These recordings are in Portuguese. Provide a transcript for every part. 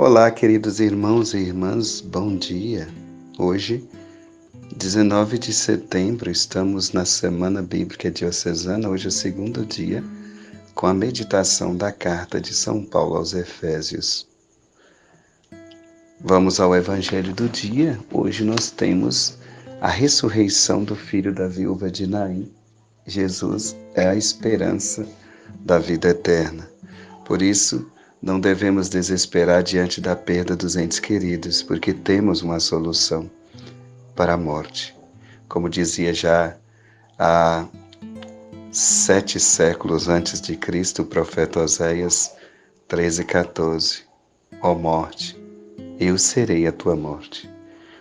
Olá, queridos irmãos e irmãs, bom dia. Hoje, 19 de setembro, estamos na Semana Bíblica Diocesana, hoje é o segundo dia, com a meditação da carta de São Paulo aos Efésios. Vamos ao Evangelho do dia. Hoje nós temos a ressurreição do filho da viúva de Naim. Jesus é a esperança da vida eterna. Por isso, não devemos desesperar diante da perda dos entes queridos, porque temos uma solução para a morte. Como dizia já há 7 séculos antes de Cristo, o profeta Oséias 13:14. Ó morte, eu serei a tua morte.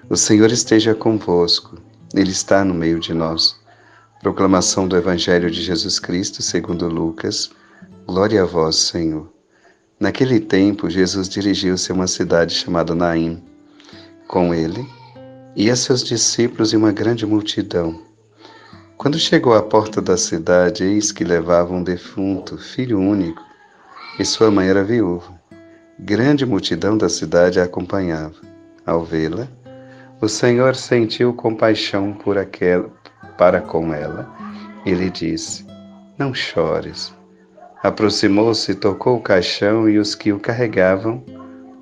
O Senhor esteja convosco, Ele está no meio de nós. Proclamação do Evangelho de Jesus Cristo, segundo Lucas. Glória a vós, Senhor. Naquele tempo, Jesus dirigiu-se a uma cidade chamada Naim. Com ele, ia seus discípulos e uma grande multidão. Quando chegou à porta da cidade, eis que levava um defunto, filho único, e sua mãe era viúva. Grande multidão da cidade a acompanhava. Ao vê-la, o Senhor sentiu compaixão para com ela e lhe disse: Não chores. Aproximou-se, tocou o caixão e os que o carregavam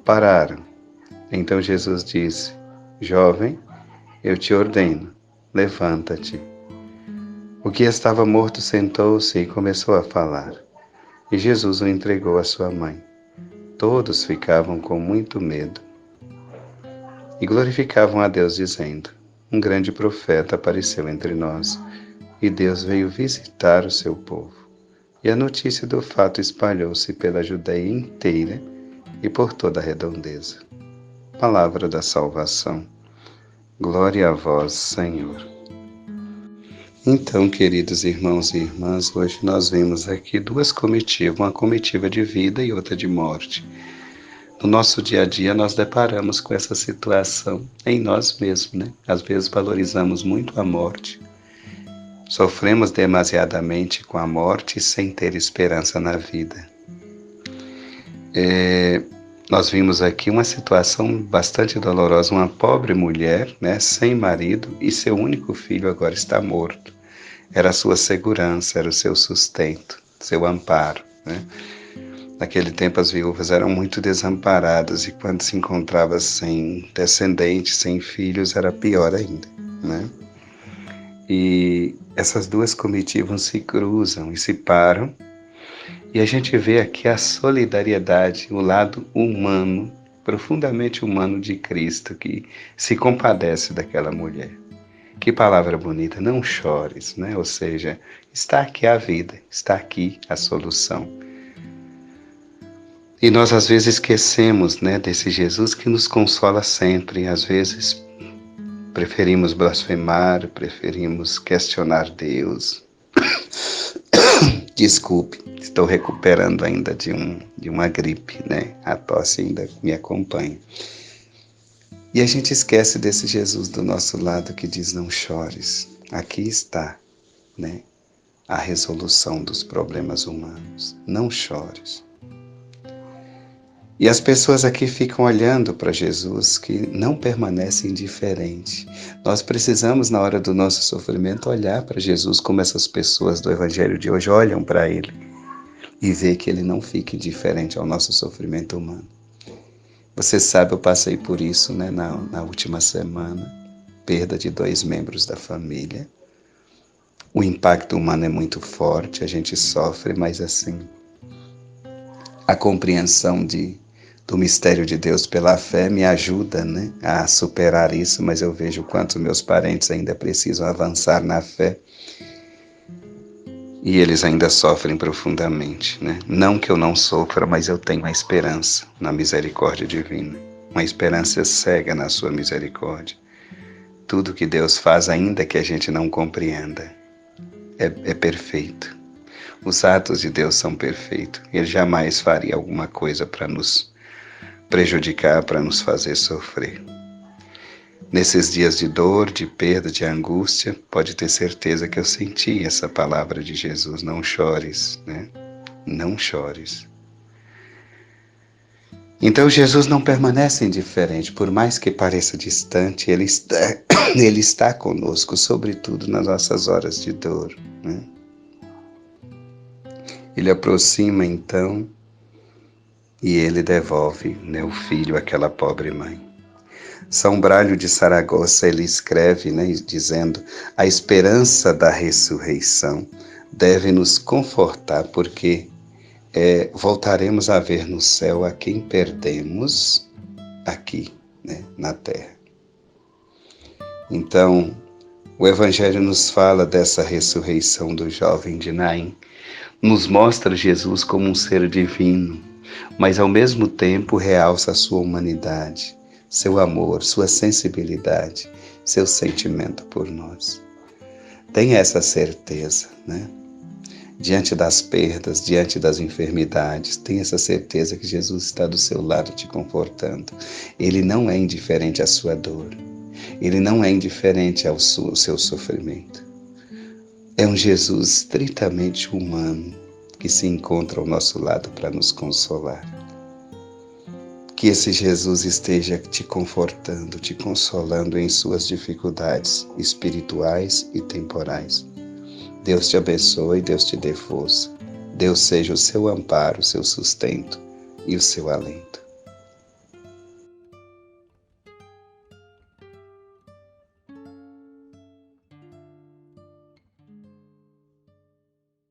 pararam. Então Jesus disse: Jovem, eu te ordeno, levanta-te. O que estava morto sentou-se e começou a falar. E Jesus o entregou à sua mãe. Todos ficavam com muito medo e glorificavam a Deus, dizendo: Um grande profeta apareceu entre nós, e Deus veio visitar o seu povo. E a notícia do fato espalhou-se pela Judeia inteira e por toda a redondeza. Palavra da salvação. Glória a vós, Senhor. Então, queridos irmãos e irmãs, hoje nós vemos aqui duas comitivas, uma comitiva de vida e outra de morte. No nosso dia a dia nós deparamos com essa situação em nós mesmos, né? Às vezes valorizamos muito a morte. Sofremos demasiadamente com a morte sem ter esperança na vida. Nós vimos aqui uma situação bastante dolorosa, uma pobre mulher, né, sem marido, e seu único filho agora está morto. Era a sua segurança, era o seu sustento, seu amparo, né? Naquele tempo as viúvas eram muito desamparadas e quando se encontrava sem descendentes, sem filhos, era pior ainda, né? E essas duas comitivas se cruzam e se param, e a gente vê aqui a solidariedade, o lado humano, profundamente humano de Cristo, que se compadece daquela mulher. Que palavra bonita, não chores, né? Ou seja, está aqui a vida, está aqui a solução. E nós às vezes esquecemos, né, desse Jesus que nos consola sempre, às vezes preferimos blasfemar, preferimos questionar Deus. Desculpe, estou recuperando ainda de uma gripe, né? A tosse ainda me acompanha. E a gente esquece desse Jesus do nosso lado que diz: não chores. Aqui está, né, a resolução dos problemas humanos. Não chores. E as pessoas aqui ficam olhando para Jesus, que não permanece indiferente. Nós precisamos, na hora do nosso sofrimento, olhar para Jesus como essas pessoas do Evangelho de hoje olham para Ele e ver que Ele não fica indiferente ao nosso sofrimento humano. Você sabe, eu passei por isso, né, na última semana, perda de 2 membros da família. O impacto humano é muito forte, a gente sofre, mas assim, a compreensão do mistério de Deus pela fé me ajuda, né, a superar isso, mas eu vejo o quanto meus parentes ainda precisam avançar na fé e eles ainda sofrem profundamente, né? Não que eu não sofra, mas eu tenho a esperança na misericórdia divina, uma esperança cega na sua misericórdia. Tudo que Deus faz, ainda que a gente não compreenda, é perfeito. Os atos de Deus são perfeitos. Ele jamais faria alguma coisa para nos prejudicar, para nos fazer sofrer. Nesses dias de dor, de perda, de angústia, pode ter certeza que eu senti essa palavra de Jesus: não chores, né? Não chores. Então Jesus não permanece indiferente, por mais que pareça distante, ele está conosco, sobretudo nas nossas horas de dor, né? Ele aproxima então e ele devolve, né, o filho àquela pobre mãe. São Brálio de Saragossa, ele escreve, né, dizendo: a esperança da ressurreição deve nos confortar, porque voltaremos a ver no céu a quem perdemos aqui, né, na terra. Então, o Evangelho nos fala dessa ressurreição do jovem de Naim, nos mostra Jesus como um ser divino, mas ao mesmo tempo realça a sua humanidade, seu amor, sua sensibilidade, seu sentimento por nós. Tenha essa certeza, né? Diante das perdas, diante das enfermidades, tenha essa certeza que Jesus está do seu lado te confortando. Ele não é indiferente à sua dor. Ele não é indiferente ao seu sofrimento. É um Jesus estritamente humano que se encontra ao nosso lado para nos consolar. Que esse Jesus esteja te confortando, te consolando em suas dificuldades espirituais e temporais. Deus te abençoe, Deus te dê força. Deus seja o seu amparo, o seu sustento e o seu alento.